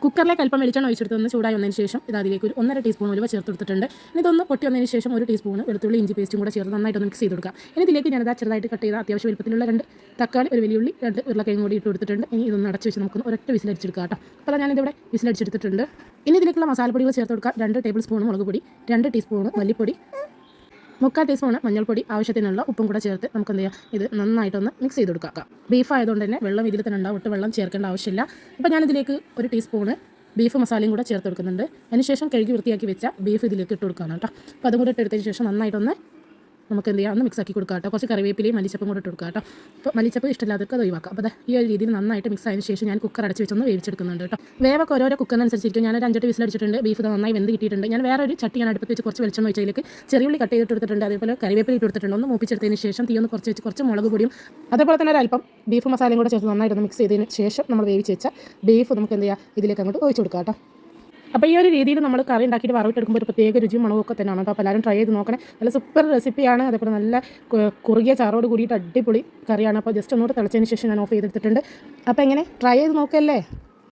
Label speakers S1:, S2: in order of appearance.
S1: കുക്കറിലേക്ക് അല്പം വെളിച്ചെണ്ണ ഒഴിച്ചെടുത്ത് ചൂടായി വന്നതിന് ശേഷം ഇത് അതിലേക്ക് ഒരു 1.5 ടീസ്പൂൺ ഉലുവ ചേർത്തെടുത്തിട്ടുണ്ട്. ഇതൊന്ന് പൊട്ടി വന്നതിന് ശേഷം 1 ടീസ്പൂൺ വെളുത്തുള്ളി ഇഞ്ചി പേസ്റ്റും കൂടെ ചേർത്ത് നന്നായിട്ടൊന്ന് മിക്സ് ചെയ്ത് കൊടുക്കുക. ഇനി ഇതിലേക്ക് ഞാനത് ചെറുതായിട്ട് കട്ട് ചെയ്ത അത്യാവശ്യം വലുപ്പത്തിലുള്ള 2 തക്കാളി, ഒരു വലിയ ഉള്ളി, 2 ഉരുളക്കിഴങ്ങ് കൂടി ഇട്ട് കൊടുത്തിട്ടുണ്ട്. ഇനി ഇതൊന്ന് അടച്ച് വെച്ച് നമുക്ക് ഒരൊറ്റ വിസിലടിച്ചെടുക്കാം കേട്ടോ. അപ്പോൾ ഞാനിതിവിടെ വിസിലടിച്ചെടുത്തിട്ടുണ്ട്. ഇനി ഇതിലേക്കുള്ള മസാലപ്പൊടികൾ ചേർത്ത് കൊടുക്കുക. 2 ടേബിൾ സ്പൂൺ മുളക് പൊടി, 2 ടീസ്പൂൺ മല്ലിപ്പൊടി, 3/4 ടീസ്പൂൺ മഞ്ഞൾപ്പൊടി, ആവശ്യത്തിനുള്ള ഉപ്പും കൂടെ ചേർത്ത് നമുക്ക് എന്ത് ചെയ്യാം, ഇത് നന്നായിട്ടൊന്ന് മിക്സ് ചെയ്ത് കൊടുക്കാം. ബീഫ് ആയതുകൊണ്ട് തന്നെ വെള്ളം ഇതിൽ തന്നെ ഉണ്ടാവും, ഒട്ട് വെള്ളം ചേർക്കേണ്ട ആവശ്യമില്ല. അപ്പോൾ ഞാനിതിലേക്ക് 1 ടീസ്പൂണ് ബീഫ് മസാലയും കൂടെ ചേർത്ത് കൊടുക്കുന്നുണ്ട്. അതിനുശേഷം കഴുകി വൃത്തിയാക്കി വെച്ച ബീഫ് ഇതിലേക്ക് ഇട്ട് കൊടുക്കുകയാണ് കേട്ടോ. അപ്പോൾ അതും കൂടെ ഇട്ടെടുത്തതിന് ശേഷം നന്നായിട്ടൊന്ന് നമുക്ക് എന്ത് ചെയ്യാം, ഒന്ന് മിക്സാക്കി കൊടുക്കാം കേട്ടോ. കുറച്ച് കറിവേപ്പിലയും മല്ലിച്ചപ്പും കൂടെ ഇട്ട് കൊടുക്കുക കേട്ടോ. അപ്പോൾ മല്ലിച്ചപ്പ് ഇഷ്ടമില്ലാത്തവർക്ക് അത് ഒഴിവാക്കാം. അപ്പോൾ ഈ ഒരു രീതിയിൽ നന്നായിട്ട് മിക്സ് ആയതിനു ശേഷം ഞാൻ കുക്കർ അടച്ച് വെച്ചൊന്ന് വേവിച്ചെടുക്കുന്നുണ്ട് കേട്ടോ. വേവൊക്കെ ഓരോ കുക്കറിനനുസരിച്ചിരിക്കും. ഞാനൊരു 5 വിസിലടിച്ചിട്ടുണ്ട്. ബീഫ് നന്നായി വെന്ത് കിട്ടിയിട്ടുണ്ട്. ഞാൻ വേറെ ഒരു ചട്ടി അടുപ്പത്ത് വെച്ച് കുറച്ച് വെളിച്ചെണ്ണ ഒഴിച്ചതിലേക്ക് ചെറിയുള്ളി കട്ട് ചെയ്തിട്ട് എടുത്തിട്ടുണ്ട്. അതേപോലെ കറിവേപ്പില ഇട്ട് കൊടുത്തിട്ടുണ്ട്. ഒന്ന് മൂപ്പിച്ചെടുത്തതിന് ശേഷം തീ ഒന്ന് കുറച്ച് വെച്ച് കുറച്ച് മുളക് പൊടിയും അതേപോലെ തന്നെ ഒരല്പം ബീഫ് മസാലയും കൂടെ ചേർത്ത് നന്നായിട്ടൊന്ന് മിക്സ് ചെയ്തതിന് ശേഷം നമ്മൾ വേവിച്ച് വെച്ച ബീഫ് നമുക്ക് എന്ത് ചെയ്യാം, ഇതിലേക്ക് അങ്ങോട്ട് ഒഴിച്ച് കൊടുക്കാം കേട്ടോ. അപ്പോൾ ഈ ഒരു രീതിയിൽ നമ്മൾ കറി ഉണ്ടാക്കിയിട്ട് വറവിട്ടെടുക്കുമ്പോൾ ഒരു പ്രത്യേക രുചിയും മണമൊക്കെ തന്നെയാണ് കേട്ടോ. അപ്പോൾ എല്ലാവരും ട്രൈ ചെയ്ത് നോക്കണേ. നല്ല സൂപ്പർ റെസിപ്പിയാണ്. അതേപോലെ നല്ല കുറുകിയ ചാറോട് കൂടിയിട്ട് അടിപൊളി കറിയാണ്. അപ്പോൾ ജസ്റ്റ് ഒന്നുകൂടെ തിളച്ചതിന് ശേഷം ഞാൻ ഓഫ് ചെയ്തെടുത്തിട്ടുണ്ട്. അപ്പോൾ എങ്ങനെ ട്രൈ ചെയ്ത് നോക്കല്ലേ.